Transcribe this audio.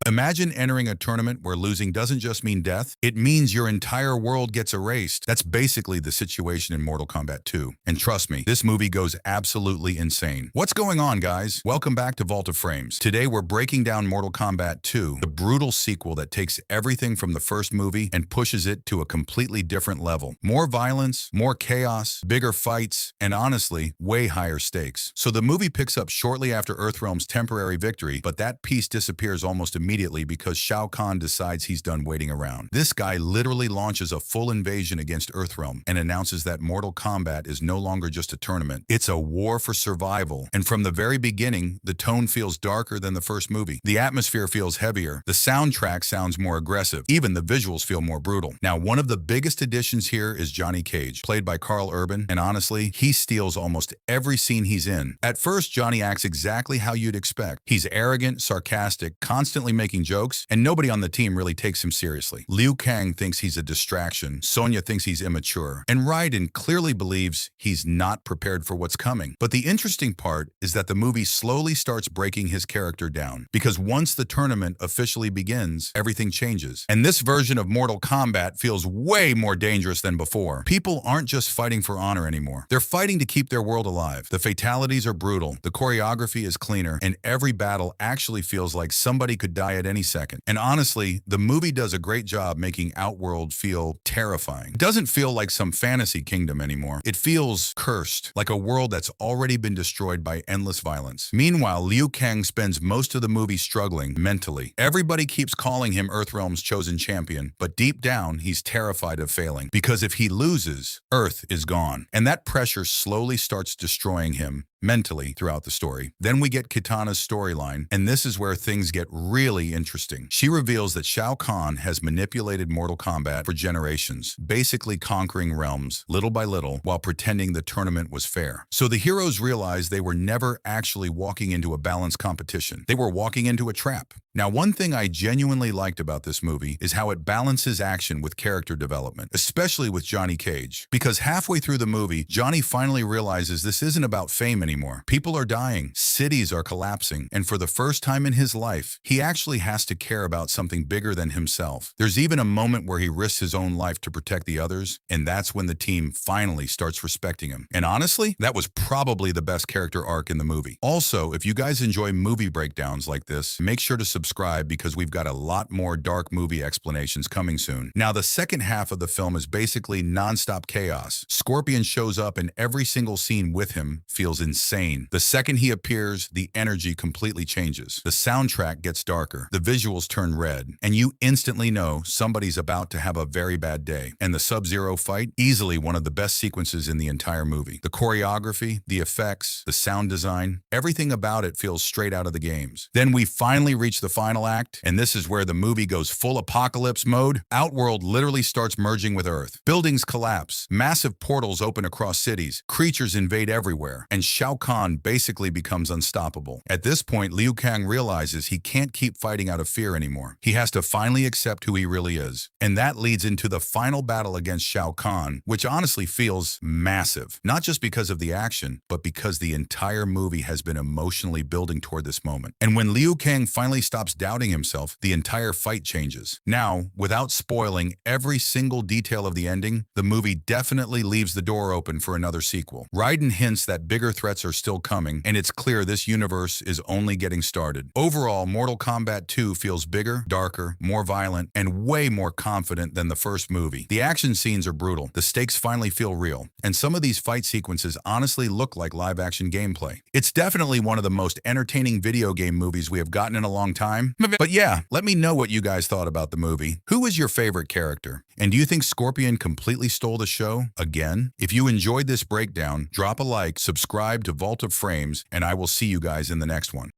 Imagine entering a tournament where losing doesn't just mean death, it means your entire world gets erased. That's basically the situation in Mortal Kombat 2. And trust me, this movie goes absolutely insane. What's going on, guys? Welcome back to Vault of Frames. Today we're breaking down Mortal Kombat 2, the brutal sequel that takes everything from the first movie and pushes it to a completely different level. More violence, more chaos, bigger fights, and honestly, way higher stakes. So the movie picks up shortly after Earthrealm's temporary victory, but that piece disappears almost immediately because Shao Kahn decides he's done waiting around. This guy literally launches a full invasion against Earthrealm and announces that Mortal Kombat is no longer just a tournament. It's a war for survival. And from the very beginning, the tone feels darker than the first movie. The atmosphere feels heavier. The soundtrack sounds more aggressive. Even the visuals feel more brutal. Now, one of the biggest additions here is Johnny Cage, played by Karl Urban, and honestly, he steals almost every scene he's in. At first, Johnny acts exactly how you'd expect. He's arrogant, sarcastic, constantly making jokes, and nobody on the team really takes him seriously. Liu Kang thinks he's a distraction, Sonya thinks he's immature, and Raiden clearly believes he's not prepared for what's coming. But the interesting part is that the movie slowly starts breaking his character down, because once the tournament officially begins, everything changes. And this version of Mortal Kombat feels way more dangerous than before. People aren't just fighting for honor anymore. They're fighting to keep their world alive. The fatalities are brutal, the choreography is cleaner, and every battle actually feels like somebody could die at any second. And honestly, the movie does a great job making Outworld feel terrifying. It doesn't feel like some fantasy kingdom anymore. It feels cursed, like a world that's already been destroyed by endless violence. Meanwhile, Liu Kang spends most of the movie struggling mentally. Everybody keeps calling him Earthrealm's chosen champion, but deep down, he's terrified of failing. Because if he loses, Earth is gone. And that pressure slowly starts destroying him mentally throughout the story. Then we get Kitana's storyline, and this is where things get really interesting. She reveals that Shao Kahn has manipulated Mortal Kombat for generations, basically conquering realms little by little while pretending the tournament was fair. So the heroes realize they were never actually walking into a balanced competition. They were walking into a trap. Now, one thing I genuinely liked about this movie is how it balances action with character development, especially with Johnny Cage. Because halfway through the movie, Johnny finally realizes this isn't about fame anymore. People are dying, cities are collapsing, and for the first time in his life, he actually has to care about something bigger than himself. There's even a moment where he risks his own life to protect the others, and that's when the team finally starts respecting him. And honestly, that was probably the best character arc in the movie. Also, if you guys enjoy movie breakdowns like this, make sure to subscribe because we've got a lot more dark movie explanations coming soon. Now, the second half of the film is basically non-stop chaos. Scorpion shows up and every single scene with him feels insane. The second he appears, the energy completely changes. The soundtrack gets darker, the visuals turn red, and you instantly know somebody's about to have a very bad day. And the Sub-Zero fight, easily one of the best sequences in the entire movie. The choreography, the effects, the sound design, everything about it feels straight out of the games. Then we finally reach the final act, and this is where the movie goes full apocalypse mode. Outworld literally starts merging with Earth. Buildings collapse, massive portals open across cities, creatures invade everywhere, and Shao Kahn basically becomes unstoppable. At this point, Liu Kang realizes he can't keep fighting out of fear anymore. He has to finally accept who he really is. And that leads into the final battle against Shao Kahn, which honestly feels massive. Not just because of the action, but because the entire movie has been emotionally building toward this moment. And when Liu Kang finally stops doubting himself, the entire fight changes. Now, without spoiling every single detail of the ending, the movie definitely leaves the door open for another sequel. Raiden hints that bigger threats are still coming, and it's clear this universe is only getting started. Overall, Mortal Kombat 2 feels bigger, darker, more violent, and way more confident than the first movie. The action scenes are brutal, the stakes finally feel real, and some of these fight sequences honestly look like live-action gameplay. It's definitely one of the most entertaining video game movies we have gotten in a long time. But yeah, let me know what you guys thought about the movie. Who was your favorite character? And do you think Scorpion completely stole the show again? If you enjoyed this breakdown, drop a like, subscribe to Vault of Frames, and I will see you guys in the next one.